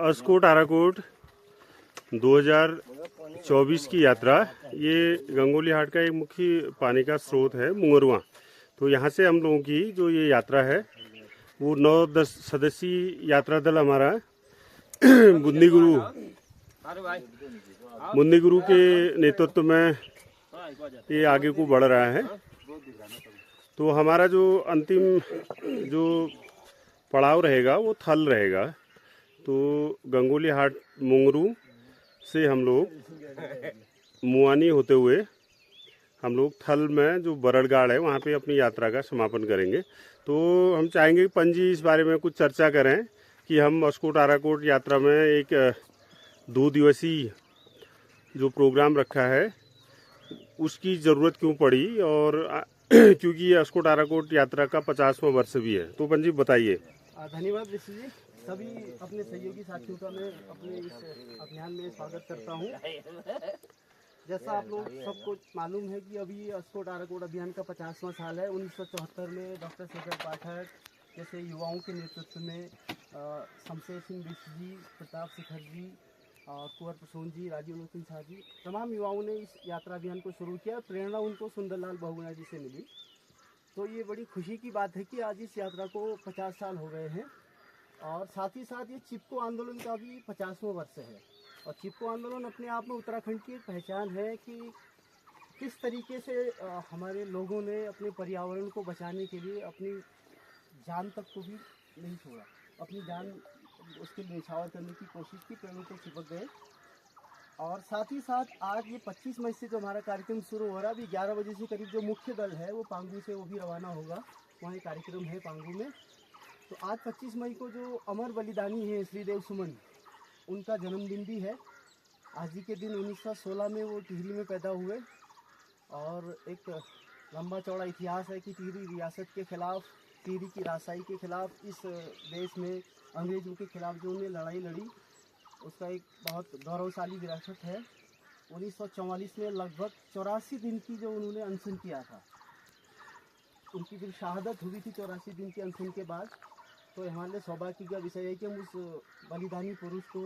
अस्कोट आराकोट 2024 की यात्रा। ये गंगोली हाट का एक मुख्य पानी का स्रोत है मुंगरुआ। तो यहाँ से हम लोगों की जो ये यात्रा है वो 9-10 सदस्यीय यात्रा दल हमारा मुन्नी गुरु के नेतृत्व में ये आगे को बढ़ रहा है। तो हमारा जो अंतिम जो पड़ाव रहेगा वो थल रहेगा। तो गंगोली हाट मुंगरू से हम लोग मुआनी होते हुए हम लोग थल में जो बरड़गाड़ है वहाँ पे अपनी यात्रा का समापन करेंगे। तो हम चाहेंगे कि पंजी इस बारे में कुछ चर्चा करें कि हम अस्कोट आराकोट यात्रा में एक 2 दिवसीय जो प्रोग्राम रखा है उसकी ज़रूरत क्यों पड़ी, और क्योंकि ये अस्कोट आराकोट यात्रा का 50वां वर्ष भी है। तो पंजी बताइए। धन्यवाद ऋषि जी। सभी अपने सहयोगी साथियों का मैं अपने इस अभियान में स्वागत करता हूं। जैसा आप लोग सबको मालूम है कि अभी अस्कोट आराकोट अभियान का 50वां साल है। 1974 में डॉक्टर शेखर पाठक जैसे युवाओं के नेतृत्व में शमशेर सिंह ऋषि जी, प्रताप शेखर जी, कुंवर प्रसून जी, राजीव लोचन शाह जी, तमाम युवाओं ने इस यात्रा अभियान को शुरू किया। प्रेरणा उनको सुंदरलाल बहुगुणा जी से मिली। तो ये बड़ी खुशी की बात है कि आज इस यात्रा को 50 साल हो गए हैं। और साथ ही साथ ये चिपको आंदोलन का भी 50वां वर्ष है। और चिपको आंदोलन अपने आप में उत्तराखंड की एक पहचान है कि किस तरीके से हमारे लोगों ने अपने पर्यावरण को बचाने के लिए अपनी जान तक को भी नहीं छोड़ा, अपनी जान उसके न्यौछावर करने की कोशिश की, पेड़ों को चिपक गए। और साथ ही साथ आज ये 25 मई से जो हमारा कार्यक्रम शुरू हो रहा है, अभी 11 बजे से करीब जो मुख्य दल है वो पांगू से वो भी रवाना होगा। वहाँ एक कार्यक्रम है पांगू में। तो आज 25 मई को जो अमर बलिदानी है श्रीदेव सुमन, उनका जन्मदिन भी है। आज ही के दिन 1916 में वो टिहरी में पैदा हुए। और एक लंबा चौड़ा इतिहास है कि टिहरी रियासत के खिलाफ, टिहरी की राजशाही के खिलाफ, इस देश में अंग्रेजों के खिलाफ जो उन्होंने लड़ाई लड़ी, उसका एक बहुत गौरवशाली विरासत है। 1944 में लगभग 84 दिन की जो उन्होंने अनशन किया था, उनकी जो शहादत हुई थी 84 दिन के अनशन के बाद। तो हमारे लिए सौभाग्य का विषय है कि हम उस बलिदानी पुरुष को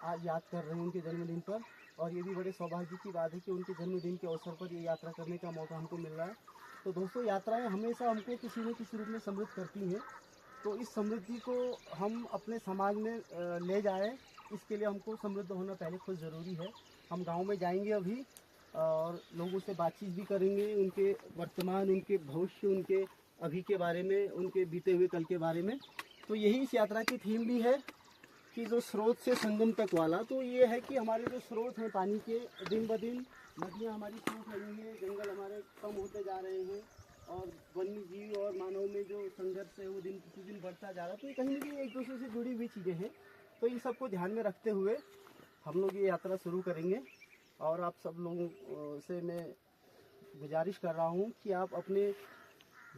आज याद कर रहे हैं उनके जन्मदिन पर। और ये भी बड़े सौभाग्य की बात है कि उनके जन्मदिन के अवसर पर ये यात्रा करने का मौका हमको मिल रहा है। तो दोस्तों, यात्राएं हमेशा हमको किसी न किसी रूप में समृद्ध करती हैं। तो इस समृद्धि को हम अपने समाज में ले जाएं, इसके लिए हमको समृद्ध होना पहले खुद ज़रूरी है। हम गांव में जाएंगे अभी और लोगों से बातचीत भी करेंगे, उनके वर्तमान, उनके भविष्य, उनके अभी के बारे में, उनके बीते हुए कल के बारे में। तो यही इस यात्रा की थीम भी है कि जो स्रोत से संगम तक वाला। तो ये है कि हमारे जो स्रोत हैं पानी के, दिन ब दिन नदियाँ हमारी सूख रही हैं, जंगल हमारे कम होते जा रहे हैं, और वन्य जीव और मानव में जो संघर्ष है वो दिन प्रतिदिन बढ़ता जा रहा है। तो ये कहीं ना कहीं एक दूसरे से जुड़ी हुई चीज़ें हैं। तो इन सबको ध्यान में रखते हुए हम लोग ये यात्रा शुरू करेंगे। और आप सब लोगों से मैं गुजारिश कर रहा हूँ कि आप अपने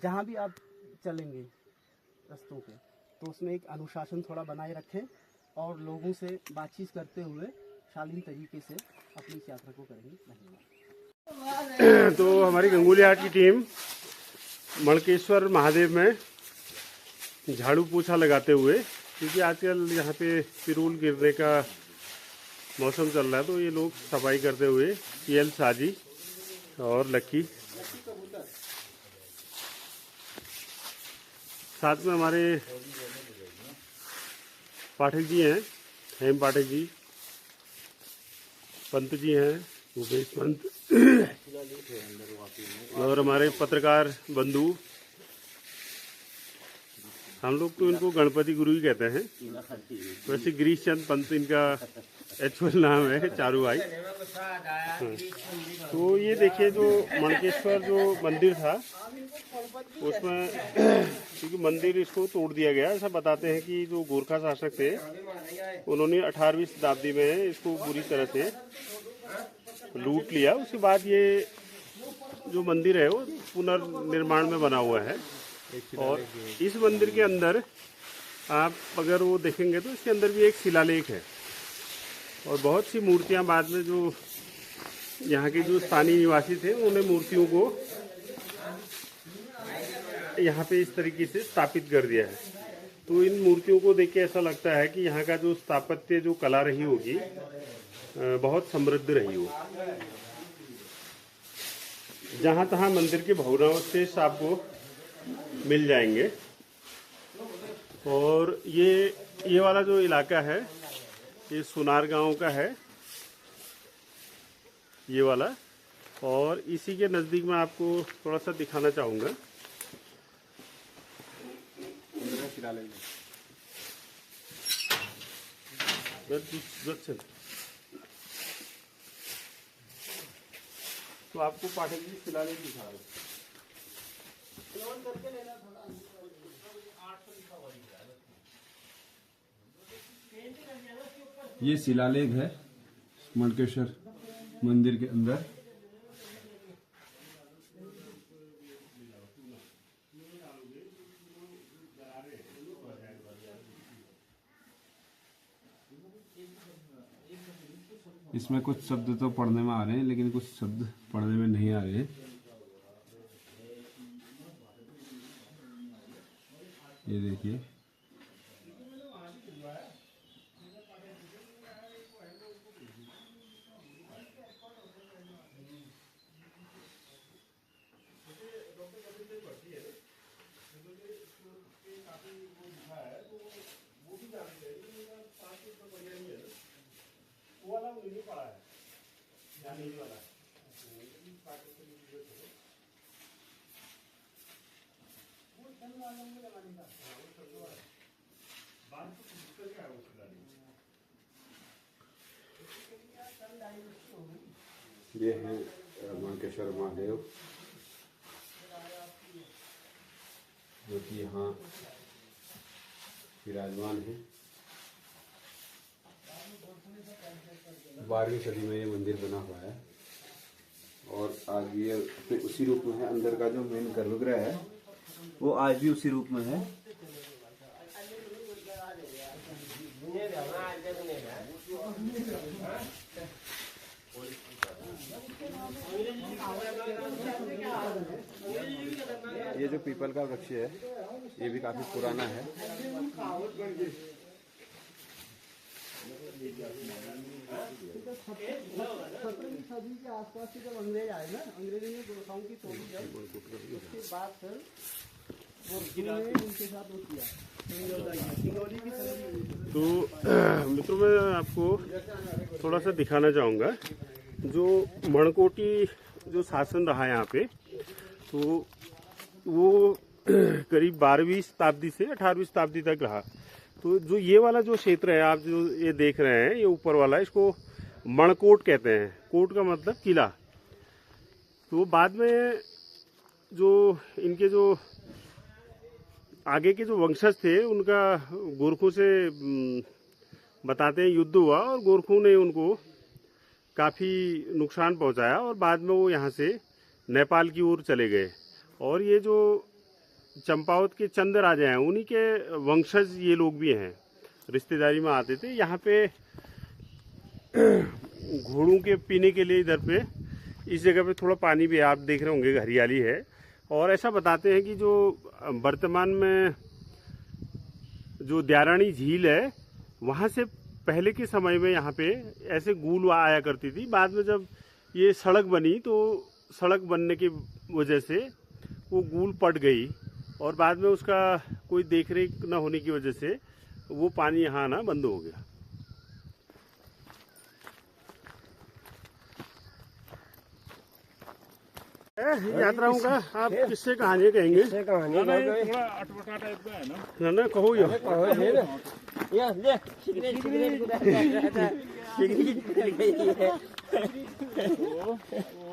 जहाँ भी आप चलेंगे रास्तों पे, तो उसमें एक अनुशासन थोड़ा बनाए रखें और लोगों से बातचीत करते हुए शालीन तरीके से अपनी इस यात्रा को करेंगे। धन्यवाद। तो हमारी गंगोली हाट की टीम मणकेश्वर महादेव में झाड़ू पोछा लगाते हुए, क्योंकि आजकल यहाँ पे पिरूल गिरने का मौसम चल रहा है, तो ये लोग सफाई करते हुए PL साजी और लक्की, साथ में हमारे पाठक जी हैं, हेम पाठक जी, पंत जी हैं, भूपेश पंत, और हमारे पत्रकार बंधु। हम लोग तो इनको गणपति गुरु ही कहते हैं, वैसे गिरीश चंद पंत इनका एक्चुअल नाम है, चारू भाई। तो ये देखिए जो मणकेश्वर जो मंदिर था उसमें, क्योंकि मंदिर इसको तोड़ दिया गया, ऐसा बताते हैं कि जो गोरखा शासक थे उन्होंने 18वीं शताब्दी में इसको पूरी तरह से लूट लिया। उसके बाद ये जो मंदिर है वो पुनर्निर्माण में बना हुआ है। और इस मंदिर के अंदर आप अगर वो देखेंगे तो इसके अंदर भी एक शिलालेख है, और बहुत सी मूर्तियां बाद में जो यहाँ के जो स्थानीय निवासी थे उन्होंने मूर्तियों को यहाँ पे इस तरीके से स्थापित कर दिया है। तो इन मूर्तियों को देख के ऐसा लगता है कि यहाँ का जो स्थापत्य जो कला रही होगी बहुत समृद्ध रही हो। जहाँ तहाँ मंदिर के भग्नावशेष आपको मिल जाएंगे। और ये वाला जो इलाका है ये सुनार गांव का है, ये वाला। और इसी के नज़दीक में आपको थोड़ा सा दिखाना चाहूँगा। तो आपको पाठक जी शिलालेख दिखा रहे हैं। ये शिलालेख है मणकेश्वर मंदिर के अंदर। इसमें कुछ शब्द तो पढ़ने में आ रहे हैं, लेकिन कुछ शब्द पढ़ने में नहीं आ रहे हैं। ये देखिए, ये है मणकेश्वर महादेव, जो कि यहाँ विराजमान है। 12वीं सदी में ये मंदिर बना हुआ है और आज ये उसी रूप में है। अंदर का जो मेन गर्भगृह है वो आज भी उसी रूप में है। ये जो पीपल का वृक्ष है ये भी काफी पुराना है। 17वीं सदी के आसपास से जब अंग्रेज आए ना, अंग्रेजों ने गोरखाओं की तोड़ी जब, उसके बाद फिर उनके साथ वो किया। तो मित्रों, मैं आपको थोड़ा सा दिखाना चाहूँगा जो मणकोटी जो शासन रहा यहाँ पे, तो वो करीब 12वीं शताब्दी से 18वीं शताब्दी तक रहा। तो जो ये वाला जो क्षेत्र है, आप जो ये देख रहे हैं, ये ऊपर वाला, इसको मणकोट कहते हैं। कोट का मतलब किला। तो बाद में जो इनके जो आगे के जो वंशज थे, उनका गोरखों से बताते हैं युद्ध हुआ और गोरखों ने उनको काफ़ी नुकसान पहुंचाया और बाद में वो यहाँ से नेपाल की ओर चले गए। और ये जो चंपावत के चंद राजा हैं, उन्हीं के वंशज ये लोग भी हैं, रिश्तेदारी में आते थे। यहाँ पे घोड़ों के पीने के लिए इधर पे इस जगह पे थोड़ा पानी भी है, आप देख रहे होंगे, हरियाली है। और ऐसा बताते हैं कि जो वर्तमान में जो द्यारानी झील है, वहाँ से पहले के समय में यहाँ पे ऐसे गूल आया करती थी। बाद में जब ये सड़क बनी तो सड़क बनने की वजह से वो गूल पट गई और बाद में उसका कोई देखरेख न होने की वजह से वो पानी यहाँ आना बंद हो गया। यात्राओं का आप किससे कहानी कहेंगे? थोड़ा अटपटा टाइप का है ना, ना कहो यो।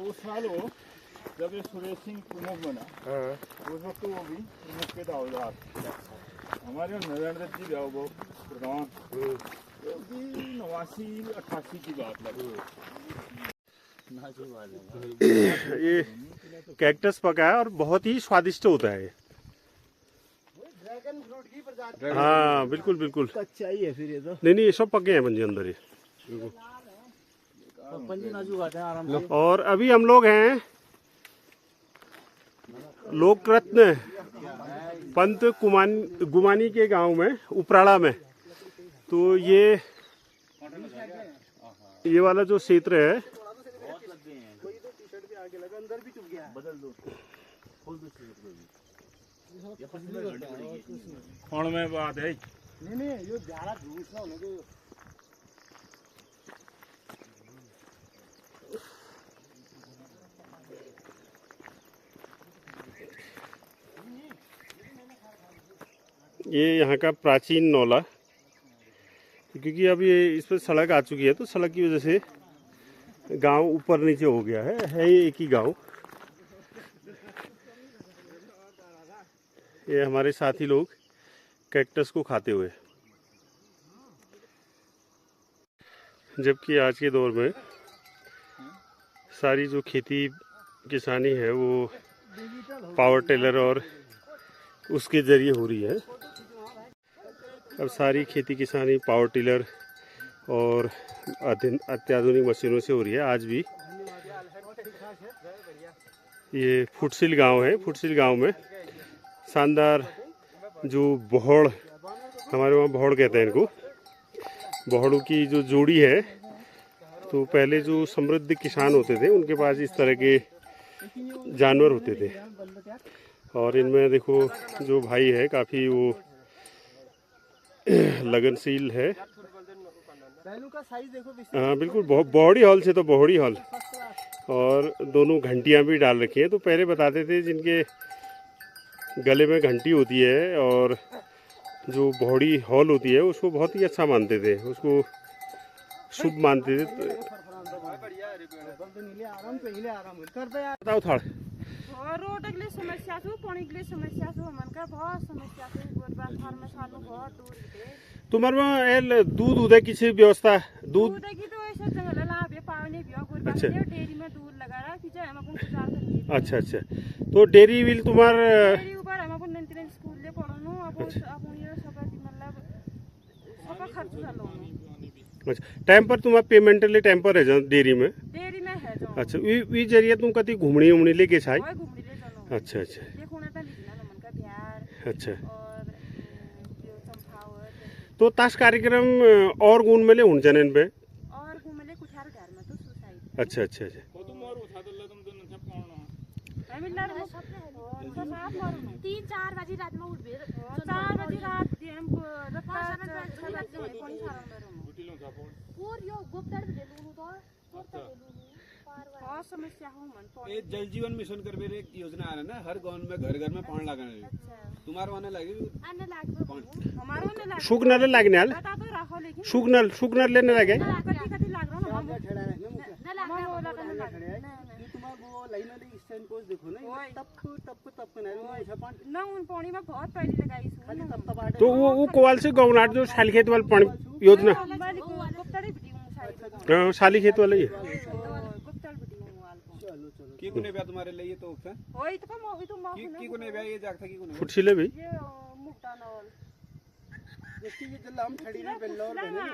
उस साल हो जब ये सुरेश सिंह प्रमुख बना, उस वक्त वो भी प्रमुख के दावेदार। हमारे नरेंद्र दत्त जी गाँव प्रधान 89-88 की बात लगी। ये कैक्टस पका है और बहुत ही स्वादिष्ट होता है। ड्रैगन फ्रूट की प्रजाति। हाँ बिल्कुल बिल्कुल। कच्चा ही है फिर ये तो। नहीं ये सब पके हैं पंजी अंदर। ये पंजी नाजुक आते हैं आराम से। और अभी हम लोग हैं लोक रत्न पंत गुमानी के गांव में उपराड़ा में। तो ये वाला जो क्षेत्र है कौन में बात है नहीं ये ज्यादा दूसरा होने को ये यहाँ का प्राचीन नौला, क्योंकि अब ये इस पर सड़क आ चुकी है तो सड़क की वजह से गांव ऊपर नीचे हो गया है ये एक ही गांव। ये हमारे साथी लोग कैक्टस को खाते हुए, जबकि आज के दौर में सारी जो खेती किसानी है वो पावर टेलर और उसके जरिए हो रही है। अब सारी खेती किसानी पावर टिलर और अत्याधुनिक मशीनों से हो रही है। आज भी ये फुटसिल गांव है, फुटसिल गांव में शानदार जो बहोड़, हमारे वहाँ बहोड़ कहते हैं इनको, बहोड़ों की जो जोड़ी है। तो पहले जो समृद्ध किसान होते थे उनके पास इस तरह के जानवर होते थे। और इनमें देखो जो भाई है काफ़ी वो लगनशील है। हाँ बिल्कुल, बॉडी हॉल से तो बॉडी हॉल, और दोनों घंटियां भी डाल रखी हैं। तो पहले बताते थे जिनके गले में घंटी होती है और जो बॉडी हॉल होती है उसको बहुत ही अच्छा मानते थे, उसको शुभ मानते थे। बताओ था रोड के लिए समस्या थी, पानी के लिए समस्या थी, हमन का बहुत समस्या थी। फार्मेसालो बहुत दूर थे। तुम्हारे वहाँ दूध उदय की व्यवस्था, दूध की तो ऐसा जंगल लाभ है पावने भी और अच्छा डेयरी में दूध लगा रहा कि हम अपन गुजार कर। अच्छा अच्छा, तो डेयरी विल तुम्हारे डेयरी ऊपर हम अपन नंतन स्कूल ले पढ़नो अपन ये सब मतलब सब खर्च चलो। अच्छा, टाइम पर तुम्हारा पेमेंटली टाइम पर है डेयरी में है जो। अच्छा, वी जरिए तुम कति घूमनी उमनी लेके छाई। घूमनी ले जानो। अच्छा अच्छा, देखो ना लिखना मन का बिहार। अच्छा, और जो चंपावत तो ताश कार्यक्रम और गुण में ले हुन इन पे और घूमले कुछ हर घर में तो सुसाइड। अच्छा अच्छा अच्छा, तुम और उठा दो तुम तो न सब कौन मैं मिलना रे तो साफ मारू 3-4 बजे रात में उठ बे 4 बजे रात हम रखा 6 बजे कोनी सारा में गुटिलो सपोर्ट और यो गुप्तड़ दे लूनु तो और समस्या हो मन ये जल जीवन मिशन कर मेरे एक योजना आ रहा है ना, हर गांव में घर घर में पानी लगाने। तुम्हारे वहाँ लगे अन्य लाग हमारो ने लगा सुख नल लागने आल बता तो रखो लेकिन सुख नल लेने लगे। कति कति लाग रहा ना हम न लाग वो लगा ना तुम्हारा वो लाइन वाली स्टैंड को देखो ना, तप नहीं ऐसा पानी ना उन पानी में बहुत पहले लगाई खाली तप तो वो कोवाल से गौनाट जो शाली खेत वाले पानी योजना, गुप्तड़ी बिटी हूं सारी शाली खेत वाले ही गुप्तड़ बिटी हूं वाल को। चलो चलो की कोने ब्या तुम्हारे लिए तो होता है होई तो मो तो मो की कोने ब्या ये जागता की कोने फुटसिले भी ये मुक्ता नवल जैसे ये जल्ला हम खड़ी रही बेल्लौर में ना,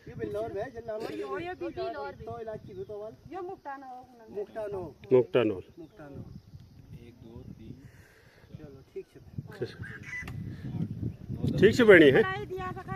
ये बेल्लौर है जल्ला हम यो ये बीटी तो इलाज की भी तो वाल ये मुक्ता नवल मुक्तानो मुक्तानोल। 1 2 3 चलो ठीक है। ठीक से बनी है। दिया सका